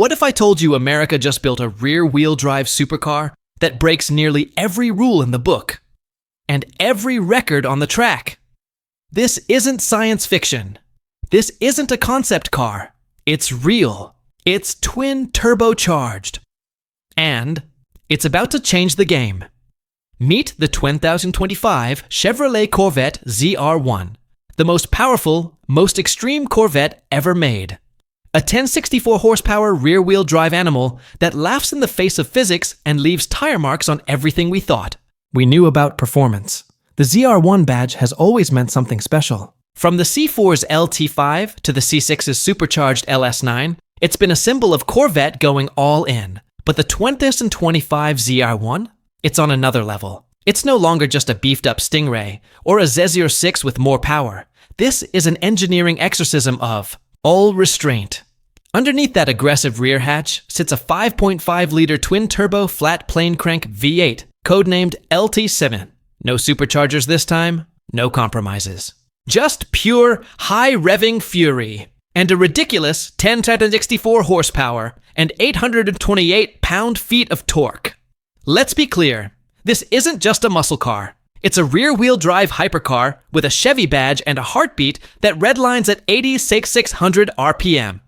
What if I told you America just built a rear-wheel drive supercar that breaks nearly every rule in the book and every record on the track? This isn't science fiction. This isn't a concept car. It's real. It's twin turbocharged. And it's about to change the game. Meet the 2025 Chevrolet Corvette ZR1, the most powerful, most extreme Corvette ever made. A 1064 horsepower rear-wheel drive animal that laughs in the face of physics and leaves tire marks on everything we thought we knew about performance. The ZR1 badge has always meant something special. From the C4's LT5 to the C6's supercharged LS9, it's been a symbol of Corvette going all in. But the 2025 ZR1? It's on another level. It's no longer just a beefed-up Stingray or a ZR6 with more power. This is an engineering exorcism of all restraint. Underneath that aggressive rear hatch sits a 5.5-liter twin-turbo flat plane crank V8, codenamed LT7. No superchargers this time, no compromises. Just pure, high-revving fury. And a ridiculous 1064 horsepower and 828 pound-feet of torque. Let's be clear, this isn't just a muscle car. It's a rear-wheel drive hypercar with a Chevy badge and a heartbeat that redlines at 86,600 RPM.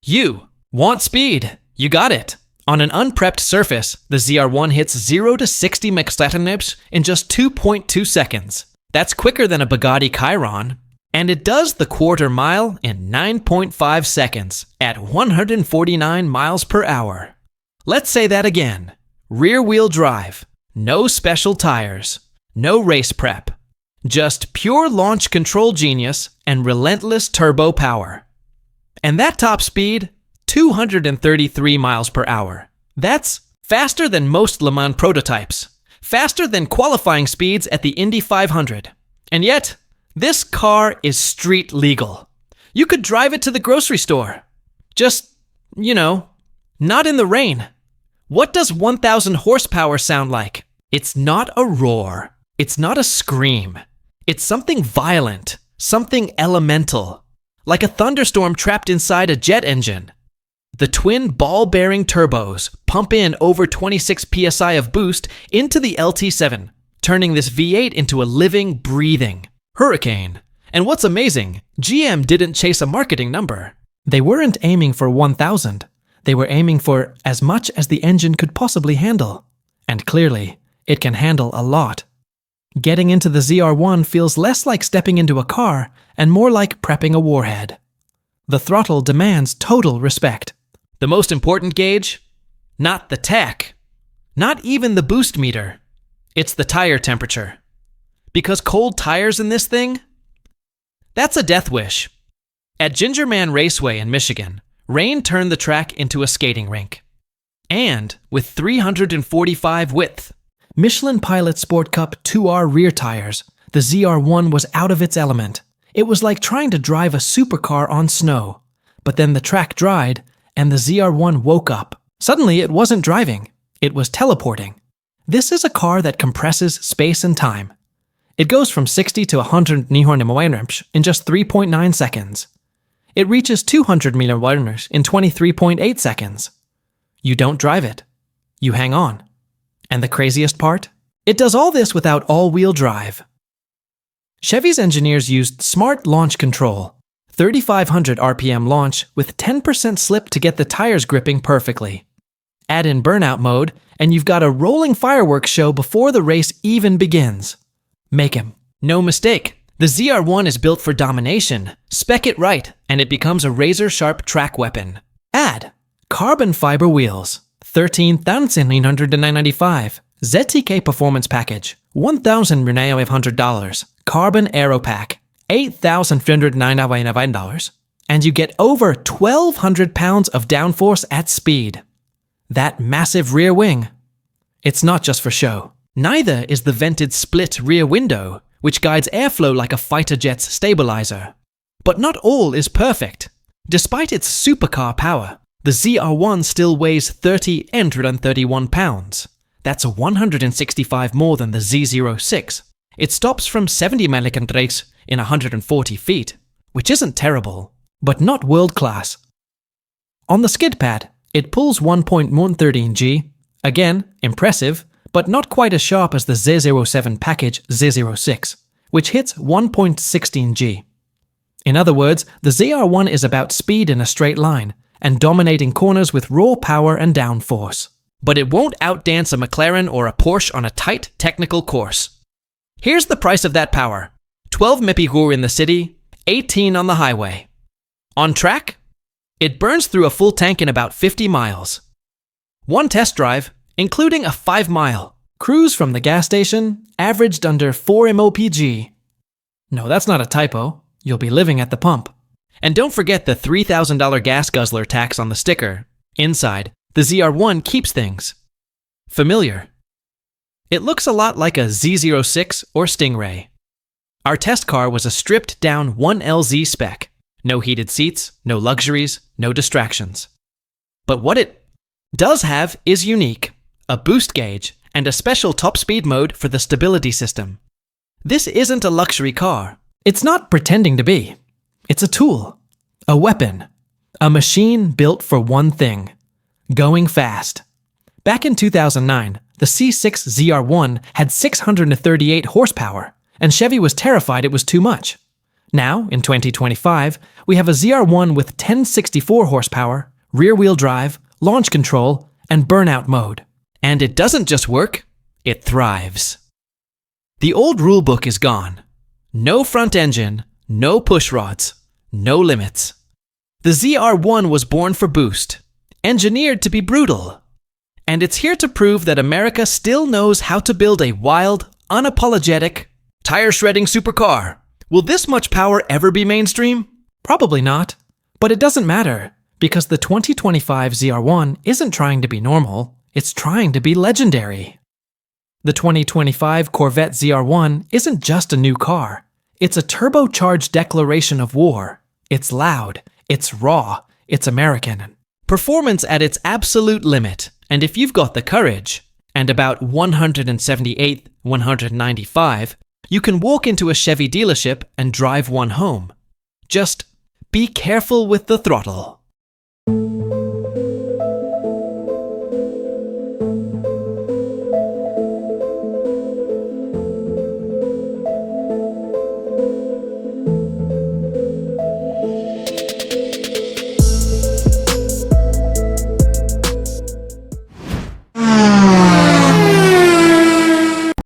You want speed? You got it. On an unprepped surface, the ZR1 hits 0 to 60 mph in just 2.2 seconds. That's quicker than a Bugatti Chiron. And it does the quarter mile in 9.5 seconds at 149 miles per hour. Let's say that again. Rear-wheel drive, no special tires, no race prep, just pure launch control genius and relentless turbo power. And that top speed, 233 miles per hour. That's faster than most Le Mans prototypes, faster than qualifying speeds at the Indy 500. And yet, this car is street legal. You could drive it to the grocery store. Just, not in the rain. What does 1,000 horsepower sound like? It's not a roar. It's not a scream. It's something violent, something elemental, like a thunderstorm trapped inside a jet engine. The twin ball-bearing turbos pump in over 26 psi of boost into the LT7, turning this V8 into a living, breathing hurricane. And what's amazing, GM didn't chase a marketing number. They weren't aiming for 1,000. They were aiming for as much as the engine could possibly handle. And clearly, it can handle a lot. Getting into the ZR1 feels less like stepping into a car and more like prepping a warhead. The throttle demands total respect. The most important gauge? Not the tech. Not even the boost meter. It's the tire temperature. Because cold tires in this thing? That's a death wish. At GingerMan Raceway in Michigan, rain turned the track into a skating rink. And with 345 width, Michelin Pilot Sport Cup 2R rear tires, the ZR1 was out of its element. It was like trying to drive a supercar on snow. But then the track dried, and the ZR1 woke up. Suddenly, it wasn't driving. It was teleporting. This is a car that compresses space and time. It goes from 60 to 100 mph in just 3.9 seconds. It reaches 200 mph in 23.8 seconds. You don't drive it. You hang on. And the craziest part? It does all this without all-wheel drive. Chevy's engineers used smart launch control, 3,500 RPM launch with 10% slip to get the tires gripping perfectly. Add in burnout mode, and you've got a rolling fireworks show before the race even begins. Make him. No mistake. The ZR1 is built for domination. Spec it right, and it becomes a razor-sharp track weapon. Add carbon fiber wheels, 13,995. ZTK Performance Package, $1,500. Carbon Aero Pack, $8,399. And you get over 1,200 pounds of downforce at speed. That massive rear wing. It's not just for show. Neither is the vented split rear window, which guides airflow like a fighter jet's stabilizer. But not all is perfect. Despite its supercar power, the ZR1 still weighs 3,031 pounds. That's 165 more than the Z06. It stops from 70 mph in 140 feet, which isn't terrible, but not world-class. On the skid pad, it pulls 1.113G, again, impressive, but not quite as sharp as the Z07 package Z06, which hits 1.16G. In other words, the ZR1 is about speed in a straight line and dominating corners with raw power and downforce. But it won't outdance a McLaren or a Porsche on a tight, technical course. Here's the price of that power. 12 mph in the city, 18 on the highway. On track? It burns through a full tank in about 50 miles. One test drive, including a 5-mile cruise from the gas station, averaged under 4 mpg. No, that's not a typo. You'll be living at the pump. And don't forget the $3,000 gas guzzler tax on the sticker. Inside, the ZR1 keeps things familiar. It looks a lot like a Z06 or Stingray. Our test car was a stripped-down 1LZ spec. No heated seats, no luxuries, no distractions. But what it does have is unique. A boost gauge and a special top speed mode for the stability system. This isn't a luxury car. It's not pretending to be. It's a tool, a weapon, a machine built for one thing: going fast. Back in 2009, the C6 ZR1 had 638 horsepower, and Chevy was terrified it was too much. Now, in 2025, we have a ZR1 with 1064 horsepower, rear-wheel drive, launch control, and burnout mode. And it doesn't just work, it thrives. The old rulebook is gone. No front engine, no push rods, no limits. The ZR1 was born for boost, engineered to be brutal. And it's here to prove that America still knows how to build a wild, unapologetic, tire-shredding supercar. Will this much power ever be mainstream? Probably not. But it doesn't matter, because the 2025 ZR1 isn't trying to be normal, it's trying to be legendary. The 2025 Corvette ZR1 isn't just a new car. It's a turbocharged declaration of war. It's loud, it's raw, it's American. Performance at its absolute limit, and if you've got the courage, and about 178th, 195, you can walk into a Chevy dealership and drive one home. Just be careful with the throttle.